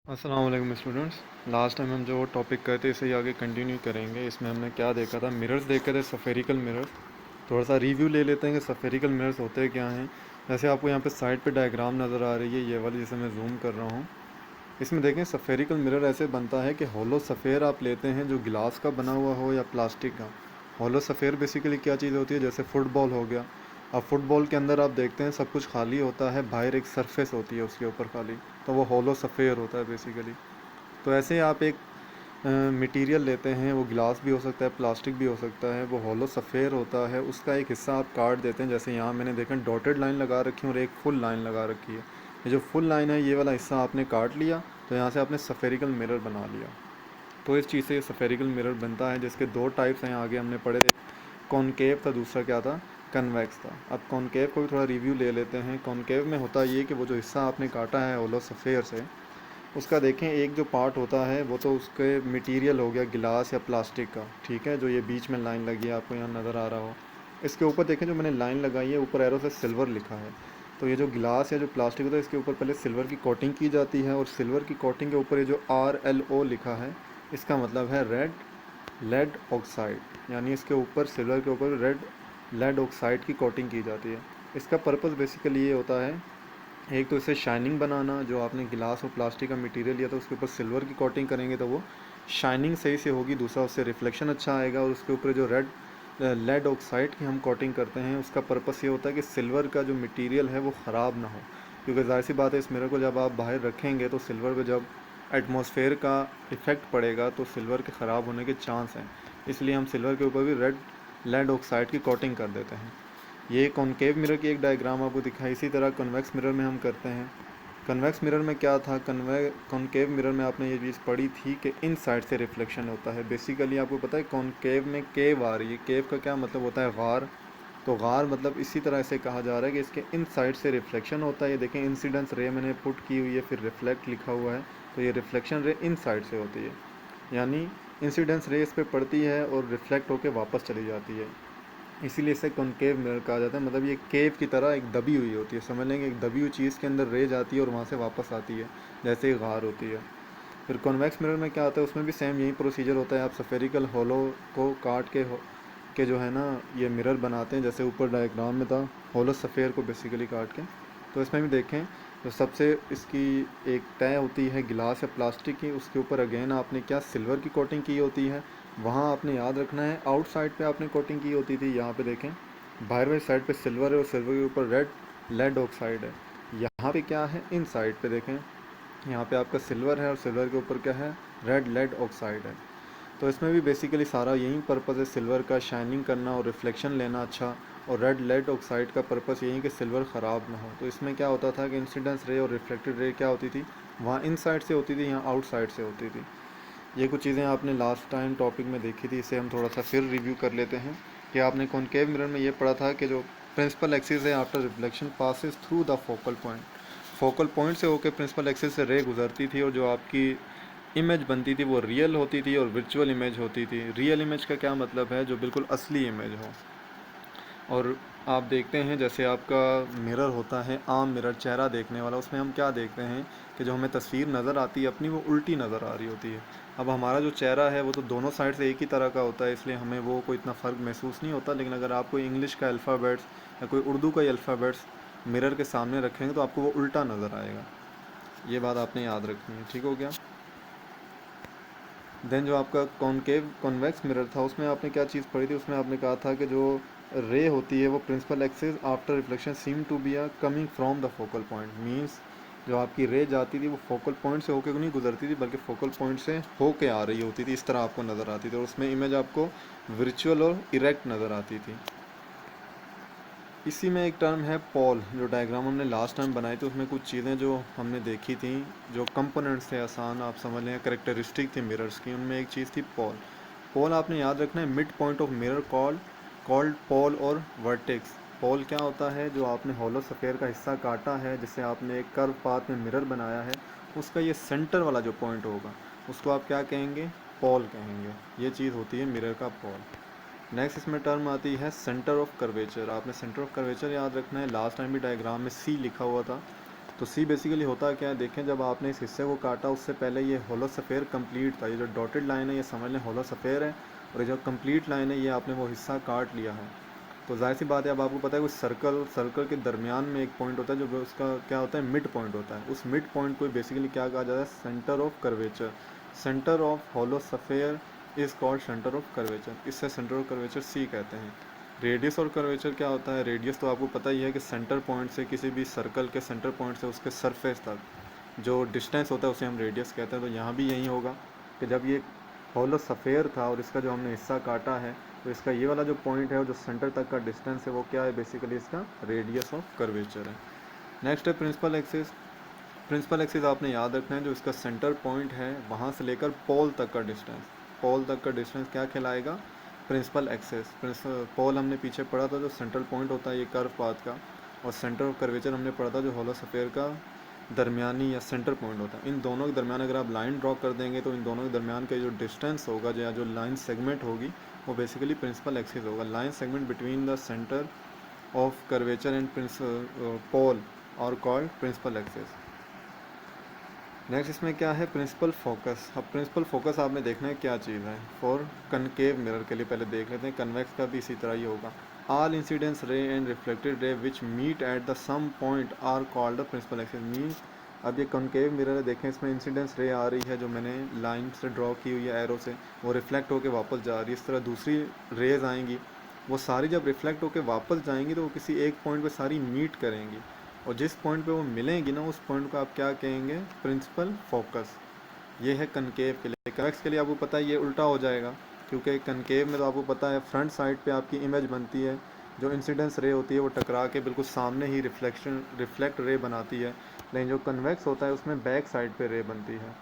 अस्सलाम वालेकुम students. Last time हम जो टॉपिक करते थे इसे ही आगे कंटिन्यू करेंगे। इसमें हमने क्या देखा था, मिरर्स देखे थे, सफेरिकल मिरर्स। थोड़ा सा रिव्यू ले लेते हैं कि सफेरिकल मिरर्स होते क्या हैं। जैसे आपको यहाँ पे साइड पे डायग्राम नज़र आ रही है, ये वाली जिसे मैं जूम कर रहा हूँ। इसमें देखें सफेरिकल मिरर ऐसे बनता है कि हॉलो सफ़ेयर आप लेते हैं जो गिलास का बना हुआ हो या प्लास्टिक का। हॉलो सफ़ेयर बेसिकली क्या चीज़ होती है, जैसे फ़ुटबॉल हो गया। अब फुटबॉल के अंदर आप देखते हैं सब कुछ खाली होता है, बाहर एक सरफेस होती है उसके ऊपर खाली, तो वो हॉलो सफ़ेयर होता है बेसिकली। तो ऐसे ही आप एक मटेरियल लेते हैं, वो गिलास भी हो सकता है, प्लास्टिक भी हो सकता है, वो हॉलो सफ़ेयर होता है, उसका एक हिस्सा आप काट देते हैं। जैसे यहाँ मैंने देखा डॉटेड लाइन लगा रखी है और एक फुल लाइन लगा रखी है। ये जो फुल लाइन है, ये वाला हिस्सा आपने काट लिया, तो यहाँ से आपने सफ़ेरिकल मिरर बना लिया। तो इस चीज़ से सफ़ेरिकल मिरर बनता है, जिसके दो टाइप्स हैं, आगे हमने पढ़े थे। कॉनकेव था, दूसरा क्या था, कन्वेक्स था। अब कॉनकेव को भी थोड़ा रिव्यू ले लेते हैं। कॉनकेव में होता ये कि वो जो हिस्सा आपने काटा है होलो सफ़ेयर से, उसका देखें एक जो पार्ट होता है वो तो उसके मटेरियल हो गया गिलास या प्लास्टिक का, ठीक है, जो ये बीच में लाइन लगी है आपको यहाँ नज़र आ रहा हो। इसके ऊपर देखें जो मैंने लाइन लगाई है, ऊपर एरो से सिल्वर लिखा है। तो ये जो गिलास या जो प्लास्टिक होता है, इसके ऊपर पहले सिल्वर की कोटिंग की जाती है, और सिल्वर की कोटिंग के ऊपर ये जो RLO लिखा है, इसका मतलब है रेड लेड ऑक्साइड। यानी इसके ऊपर सिल्वर के ऊपर रेड लेड ऑक्साइड की कोटिंग की जाती है। इसका पर्पज़ बेसिकली ये होता है, एक तो इसे शाइनिंग बनाना, जो आपने गिलास और प्लास्टिक का मटेरियल लिया था उसके ऊपर सिल्वर की कोटिंग करेंगे तो वो शाइनिंग सही से होगी। दूसरा, उससे रिफ्लेक्शन अच्छा आएगा। और उसके ऊपर जो रेड लेड ऑक्साइड की हम कोटिंग करते हैं, उसका पर्पस ये होता है कि सिल्वर का जो मटेरियल है वो ख़राब ना हो। क्योंकि जाहिर सी बात है, इस मिरर को जब आप बाहर रखेंगे तो सिल्वर पे जब एटमॉस्फेयर का इफ़ेक्ट पड़ेगा तो सिल्वर के ख़राब होने के चांस हैं। इसलिए हम सिल्वर के ऊपर भी रेड लेड ऑक्साइड की कोटिंग कर देते हैं। ये कॉनकेव मिरर की एक डायग्राम आपको दिखाई। इसी तरह कन्वेक्स मिरर में हम करते हैं। कन्वेक्स मिरर में क्या था, कॉनकेव मिरर में आपने ये चीज़ पढ़ी थी कि इन साइड से रिफ्लेक्शन होता है। बेसिकली आपको पता है कॉनकेव में केव आ रही है, केव का क्या मतलब होता है, गार। तो गार मतलब इसी तरह से कहा जा रहा है कि इसके इन साइड से रिफ्लेक्शन होता है। ये देखें इंसिडेंस रे मैंने पुट की हुई है, फिर रिफ्लेक्ट लिखा हुआ है। तो ये रिफ्लेक्शन रे इन साइड से होती है, यानी इंसिडेंस रे इस पर पड़ती है और रिफ्लेक्ट होकर वापस चली जाती है। इसीलिए इसे कॉनकेव मिरर कहा जाता है। मतलब ये केव की तरह एक दबी हुई होती है, समझ लेंगे, एक दबी हुई चीज़ के अंदर रेज आती है और वहाँ से वापस आती है, जैसे ही गार होती है। फिर कॉन्वेक्स मिरर में क्या होता है, उसमें भी सेम यही प्रोसीजर होता है। आप सफेरिकल होलो को काट के जो है ना ये मिरर बनाते हैं, जैसे ऊपर डायग्राम में था, होलो सफ़ेयर को बेसिकली काट के। तो इसमें भी देखें, तो सबसे इसकी एक तय होती है गिलास या प्लास्टिक की, उसके ऊपर अगेन आपने क्या सिल्वर की कोटिंग की होती है। वहाँ आपने याद रखना है आउटसाइड पे आपने कोटिंग की होती थी। यहाँ पे देखें बाहर वाली साइड पे सिल्वर है और सिल्वर के ऊपर रेड लेड ऑक्साइड है। यहाँ पे क्या है, इन साइड पे देखें, यहाँ पे आपका सिल्वर है और सिल्वर के ऊपर क्या है, रेड लेड ऑक्साइड है। तो इसमें भी बेसिकली सारा यही पर्पज़ है, सिल्वर का शाइनिंग करना और रिफ्लेक्शन लेना अच्छा। और रेड लेड ऑक्साइड का पर्पज़ यही कि सिल्वर ख़राब ना हो। तो इसमें क्या होता था कि इंसिडेंस रे और रिफ्लेक्टेड रे क्या होती थी, वहाँ इन साइड से होती थी, यहाँ आउट साइड से होती थी। ये कुछ चीज़ें आपने लास्ट टाइम टॉपिक में देखी थी, इसे हम थोड़ा सा फिर रिव्यू कर लेते हैं। कि आपने कॉनकेव मिरर में ये पढ़ा था कि जो प्रिंसिपल एक्सिस है after reflection passes through the focal point, focal point से होकर प्रिंसिपल एक्सिस से रे गुजरती थी, और जो आपकी इमेज बनती थी वो रियल होती थी और वर्चुअल इमेज होती थी। रियल इमेज का क्या मतलब है, जो बिल्कुल असली इमेज हो। और आप देखते हैं जैसे आपका मिरर होता है आम मिरर, चेहरा देखने वाला, उसमें हम क्या देखते हैं कि जो हमें तस्वीर नज़र आती है अपनी, वो उल्टी नज़र आ रही होती है। अब हमारा जो चेहरा है वो तो दोनों साइड से एक ही तरह का होता है, इसलिए हमें वो कोई इतना फ़र्क महसूस नहीं होता। लेकिन अगर आप कोई इंग्लिश का अल्फ़ाबेट्स या कोई उर्दू का अल्फ़ाबेट्स मिरर के सामने रखेंगे तो आपको वो उल्टा नज़र आएगा। ये बात आपने याद रखनी है, ठीक हो गया। देन जो आपका कॉनकेव कॉन्वेक्स मिरर था, उसमें आपने क्या चीज़ पढ़ी थी, उसमें आपने कहा था कि जो रे होती है वो principal axis after reflection seem to be ah coming from the focal point. Means जो आपकी रे जाती थी वो फोकल पॉइंट से होकर नहीं गुजरती थी, बल्कि फोकल पॉइंट से होके आ रही होती थी, इस तरह आपको नज़र आती थी, और उसमें इमेज आपको वर्चुअल और इरेक्ट नज़र आती थी। इसी में एक टर्म है पॉल, जो डायग्राम हमने लास्ट टाइम बनाई थी उसमें कुछ चीज़ें जो हमने देखी थी, जो कंपोनेंट्स थे, आसान आप समझ लें, करेक्टरिस्टिक थी मिरर्स की, उनमें एक चीज़ थी पॉल। पॉल आपने याद रखना है, mid point of mirror called Paul और वर्टेक्स। पॉल क्या होता है, जो आपने हॉलो सफ़ेयर का हिस्सा काटा है, जिससे आपने एक कर्व पाथ में मिरर बनाया है, उसका ये सेंटर वाला जो पॉइंट होगा उसको आप क्या कहेंगे, पॉल कहेंगे। ये चीज़ होती है मिरर का पॉल। नेक्स्ट इसमें टर्म आती है सेंटर ऑफ कर्वेचर। आपने सेंटर ऑफ कर्वेचर याद रखना है, लास्ट टाइम भी डायग्राम में सी लिखा हुआ था। तो सी बेसिकली होता क्या है, देखें जब आपने इस हिस्से को काटा उससे पहले ये होलोस्फेयर कंप्लीट था। ये जो डॉटेड लाइन है ये समझ लें होलोस्फेयर है, और ये जो कंप्लीट लाइन है ये आपने वो हिस्सा काट लिया है। तो जाहिर सी बात है, अब आपको पता है कुछ सर्कल के दरमियान में एक पॉइंट होता है जो उसका क्या होता है, मिड पॉइंट होता है। उस मिड पॉइंट को बेसिकली क्या कहा जाता है, centre of curvature. Centre of hollow sphere is called centre of curvature. इससे सेंटर ऑफ कर्वेचर सी कहते हैं। रेडियस और कर्वेचर क्या होता है, रेडियस तो आपको पता ही है कि सेंटर पॉइंट से किसी भी सर्कल के सेंटर पॉइंट से उसके सरफेस तक जो डिस्टेंस होता है उसे हम रेडियस कहते हैं। तो यहाँ भी यही होगा कि जब ये होलोस्फेयर था और इसका जो हमने हिस्सा काटा है, तो इसका ये वाला जो पॉइंट है, जो सेंटर तक का डिस्टेंस है, वो क्या है, बेसिकली इसका रेडियस ऑफ कर्वेचर है। नेक्स्ट है प्रिंसिपल एक्सिस। प्रिंसिपल एक्सिस आपने याद रखना है, जो इसका सेंटर पॉइंट है वहाँ से लेकर पोल तक का डिस्टेंस, पोल तक का डिस्टेंस क्या कहलाएगा, प्रिंसिपल एक्सिस। पोल हमने पीछे पढ़ा था, जो सेंट्रल पॉइंट होता है ये कर्व पाथ का, और सेंटर ऑफ कर्वेचर हमने पढ़ा था जो होलोस्फेयर का दरमियानी या सेंटर पॉइंट होता है। इन दोनों के दरमियान अगर आप लाइन ड्रॉ कर देंगे तो इन दोनों के दरमियान का जो डिस्टेंस होगा या जो लाइन सेगमेंट होगी वो बेसिकली प्रिंसिपल एक्सिस होगा। Line segment between the centre of curvature and pole और कॉल्ड प्रिंसिपल एक्सिस। नेक्स्ट इसमें क्या है, प्रिंसिपल फोकस। अब प्रिंसिपल फोकस आपने देखना है क्या चीज़ है। फॉर कनकेव मिरर के लिए पहले देख लेते हैं, कन्वेक्स का भी इसी तरह ही होगा। All incidence ray and reflected ray which meet at the same point are called the principal axis. Means अब ये कनकेव मिरर है, देखें इसमें इंसिडेंस रे आ रही है जो मैंने लाइन से ड्रॉ की हुई है एरो से, वो रिफ्लेक्ट होकर वापस जा रही है। इस तरह दूसरी रेज आएंगी, वो सारी जब रिफ्लेक्ट होकर वापस जाएंगी तो वो किसी एक पॉइंट पर सारी मीट करेंगी, और जिस पॉइंट पे वो मिलेंगी ना उस पॉइंट को आप क्या कहेंगे, प्रिंसिपल फोकस। ये है कनकेव के लिए। कन्वेक्स के लिए आपको पता है ये उल्टा हो जाएगा, क्योंकि कनकेव में तो आपको पता है फ्रंट साइड पे आपकी इमेज बनती है, जो इंसिडेंस रे होती है वो टकरा के बिल्कुल सामने ही रिफ्लेक्ट रे बनाती है। लेकिन जो कन्वेक्स होता है उसमें बैक साइड पे रे बनती है।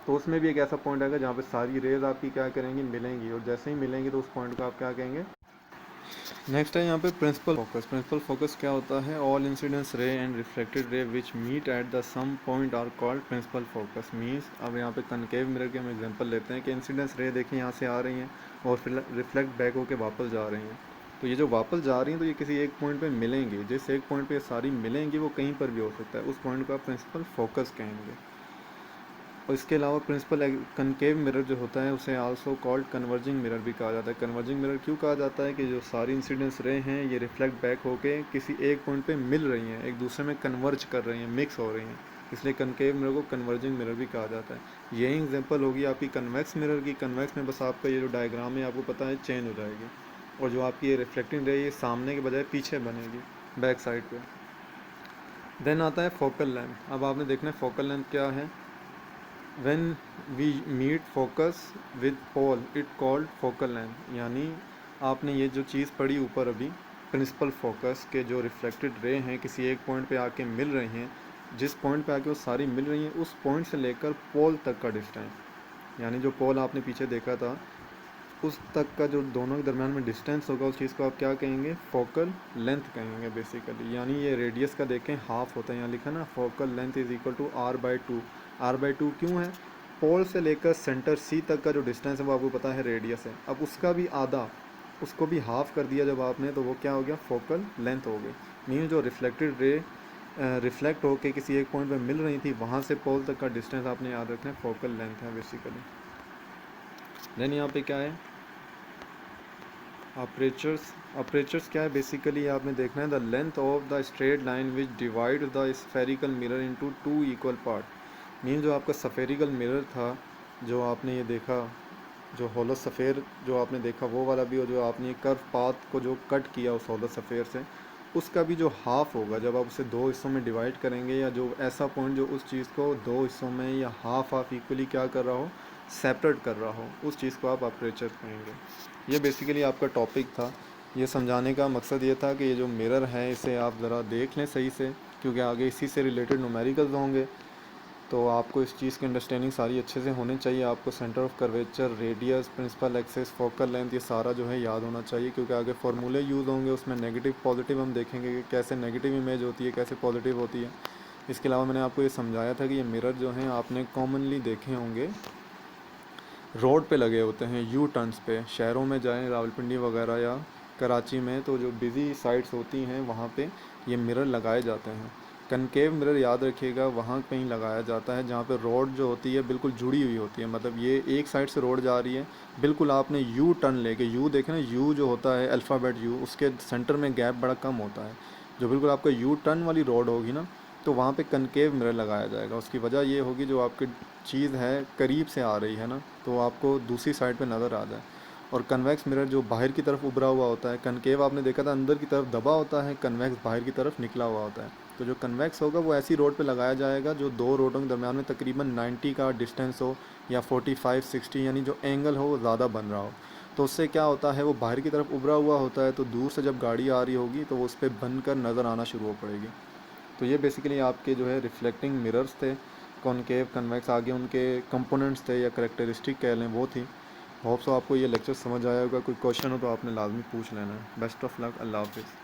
तो उसमें भी एक ऐसा पॉइंट आएगा जहाँ पे सारी रेज आपकी क्या करेंगी, मिलेंगी, और जैसे ही मिलेंगी तो उस पॉइंट को आप क्या कहेंगे। नेक्स्ट है यहाँ पे प्रिंसिपल फोकस। प्रिंसिपल फोकस क्या होता है, all incidence ray and reflected ray which meet at the same point are called principal focus. Means अब यहाँ पे कनकेव मिरर के हम एग्जांपल लेते हैं कि इंसिडेंस रे देखिए यहाँ से आ रही हैं और फिर रिफ्लेक्ट बैक होकर वापस जा रही हैं। तो ये जो वापस जा रही हैं तो ये किसी एक पॉइंट पर मिलेंगी, जिस एक पॉइंट पर सारी मिलेंगी वो कहीं पर भी हो सकता है, उस पॉइंट को आप प्रिंसिपल फोकस कहेंगे। और इसके अलावा प्रिंसिपल कनकेव मिरर जो होता है उसे आल्सो कॉल्ड कन्वर्जिंग मिरर भी कहा जाता है। कन्वर्जिंग मिरर क्यों कहा जाता है कि जो सारी इंसिडेंस रे हैं ये रिफ्लेक्ट बैक होके किसी एक पॉइंट पे मिल रही हैं, एक दूसरे में कन्वर्ज कर रही हैं, मिक्स हो रही हैं, इसलिए कनकेव मिरर को कन्वर्जिंग मिरर भी कहा जाता है। यही एग्जांपल होगी आपकी कन्वेक्स मिरर की। कन्वेक्स में बस आपका ये जो डायग्राम है आपको पता है चेंज हो जाएगी, और जो आपकी ये रिफ्लेक्टिंग रे ये सामने के बजाय पीछे बनेगी, बैक साइड पे। देन आता है फोकल लेंथ। अब आपने देखना है फोकल लेंथ क्या है। when we meet focus with pole it called focal length। यानी आपने ये जो चीज़ पढ़ी ऊपर अभी, प्रिंसिपल फोकस के जो रिफ्लेक्टेड रे हैं किसी एक पॉइंट पे आके मिल रही हैं, जिस पॉइंट पे आके वो सारी मिल रही हैं उस पॉइंट से लेकर पोल तक का डिस्टेंस, यानी जो पोल आपने पीछे देखा था उस तक का जो दोनों के दरमियान में डिस्टेंस होगा उस चीज़ को आप क्या कहेंगे, फोकल लेंथ कहेंगे बेसिकली। यानी ये रेडियस का देखें हाफ होता है, यहाँ लिखा ना focal length is equal to r/2। r/2 क्यों है, पोल से लेकर सेंटर सी तक का जो डिस्टेंस है वो आपको पता है रेडियस है, अब उसका भी आधा, उसको भी हाफ कर दिया जब आपने, तो वो क्या हो गया, फोकल लेंथ हो गई। मीन जो रिफ्लेक्टेड रे रिफ्लेक्ट होकर किसी एक पॉइंट पे मिल रही थी वहाँ से पोल तक का डिस्टेंस आपने याद रखना है, फोकल लेंथ है बेसिकली। देन यहाँ पे क्या है, अपर्चर्स। अपर्चर्स क्या है, बेसिकली आपने देखना है the length of the straight line which divide the spherical mirror into 2 equal part. Mean जो आपका सफेरिकल मिरर था, जो आपने ये देखा, जो होलोस्फेयर जो आपने देखा वो वाला भी, और जो आपने कर्व पाथ को जो कट किया उस होलोस्फेयर से, उसका भी जो हाफ होगा जब आप उसे दो हिस्सों में डिवाइड करेंगे, या जो ऐसा पॉइंट जो उस चीज़ को दो हिस्सों में या हाफ इक्वली क्या कर रहा हो, सेपरेट कर रहा हो, उस चीज़ को आप अपर्चर कहेंगे। ये बेसिकली आपका टॉपिक था। ये समझाने का मकसद ये था कि ये जो मिरर है इसे आप ज़रा देख लें सही से, क्योंकि आगे इसी से रिलेटेड न्यूमेरिकल्स होंगे, तो आपको इस चीज़ की अंडरस्टैंडिंग सारी अच्छे से होनी चाहिए। आपको centre of curvature, radius, principal axis, focal length, ये सारा जो है याद होना चाहिए, क्योंकि आगे फार्मूले यूज़ होंगे, उसमें नेगेटिव पॉजिटिव हम देखेंगे कि कैसे नेगेटिव इमेज होती है, कैसे पॉजिटिव होती है। इसके अलावा मैंने आपको ये समझाया था कि ये मिरर जो हैं आपने कॉमनली देखे होंगे रोड पे लगे होते हैं, यू टर्न्स पे। शहरों में जाएं, रावलपिंडी वगैरह या कराची में, तो जो बिज़ी साइट्स होती हैं वहाँ पे ये मिरर लगाए जाते हैं। कनकेव मिरर याद रखिएगा वहाँ कहीं लगाया जाता है जहाँ पे रोड जो होती है बिल्कुल जुड़ी हुई होती है, मतलब ये एक साइड से रोड जा रही है, बिल्कुल आपने यू टर्न लेके, यू देखे ना, यू जो होता है अल्फ़ाबेट यू, उसके सेंटर में गैप बड़ा कम होता है, जो बिल्कुल आपका यू टर्न वाली रोड होगी ना, तो वहाँ पे कनकेव मिरर लगाया जाएगा। उसकी वजह ये होगी जो आपकी चीज़ है करीब से आ रही है ना, तो आपको दूसरी साइड पे नज़र आ जाए। और कन्वेक्स मिरर जो बाहर की तरफ उभरा हुआ होता है, कनकेव आपने देखा था अंदर की तरफ दबा होता है, कन्वेक्स बाहर की तरफ निकला हुआ होता है। तो जो कन्वेक्स होगा वो ऐसी रोड पे लगाया जाएगा जो दो रोडों के दरमियान में तकरीबन 90 का डिस्टेंस हो, या 45 60, यानी जो एंगल हो वो ज़्यादा बन रहा हो। तो उससे क्या होता है, वो बाहर की तरफ उभरा हुआ होता है, तो दूर से जब गाड़ी आ रही होगी तो वो उस पर बनकर नज़र आना शुरू हो पड़ेगी। तो ये बेसिकली आपके जो है रिफ्लेक्टिंग मिरर्स थे, कॉनकेव कन्वेक्स, आगे उनके कंपोनेंट्स थे या करेक्टरिस्टिक कह लें वो थी। होप सो आपको ये लेक्चर समझ आया होगा। कोई क्वेश्चन हो तो आपने लाजमी पूछ लेना है। बेस्ट ऑफ लक, अल्लाह हाफिज़।